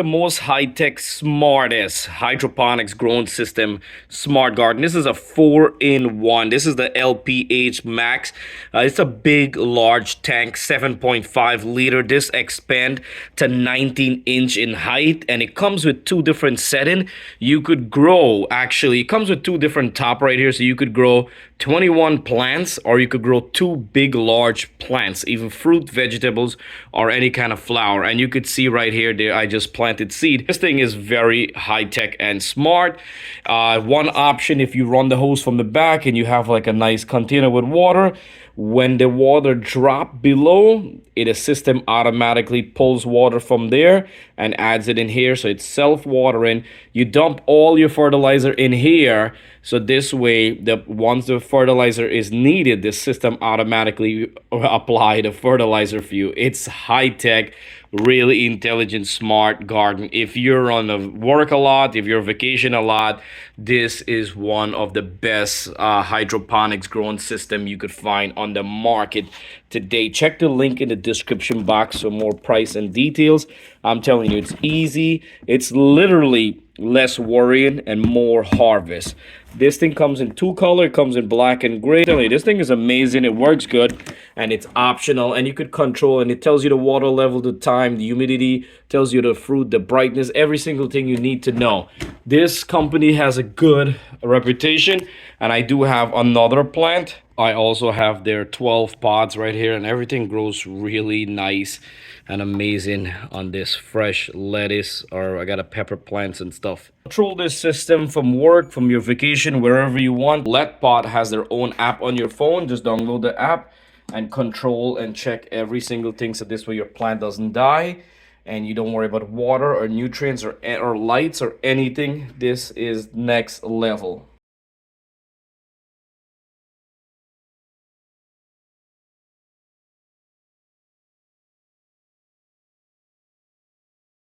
The most high-tech, smartest hydroponics grown system, smart garden. This is a 4-in-1. This is the LPH-Max. It's a big, large tank, 7.5 liter. This expand to 19-inch in height, and it comes with two different settings. You could grow, actually, it comes with two different top right here, so you could grow 21 plants, or you could grow two big, large plants, even fruit, vegetables, or any kind of flower. And you could see right here, there I just planted seed. This thing is very high-tech and smart. One option, if you run the hose from the back and you have like a nice container with water, when the water drop below, the system automatically pulls water from there and adds it in here, so it's self-watering. You dump all your fertilizer in here, so this way, once the fertilizer is needed, the system automatically apply the fertilizer for you. It's high-tech, really intelligent, smart garden. If you're on a work a lot, if you're vacation a lot, this is one of the best hydroponics growing system you could find on the market today. Check the link in the description box for more price and details. I'm telling you, it's easy. It's literally less worrying and more harvest. This thing comes in two color. It comes in black and gray. This thing is amazing. It works good, and it's optional, and you could control, and it tells you the water level, the time, the humidity, tells you the fruit, the brightness, every single thing you need to know. This company has a good reputation, and I do have another plant. I also have their 12 pods right here, and everything grows really nice and amazing on this fresh lettuce, or I got a pepper plants and stuff. Control this system from work, from your vacation, wherever you want. LetPot has their own app on your phone. Just download the app and control and check every single thing, so this way your plant doesn't die and you don't worry about water or nutrients or lights or anything. This is next level.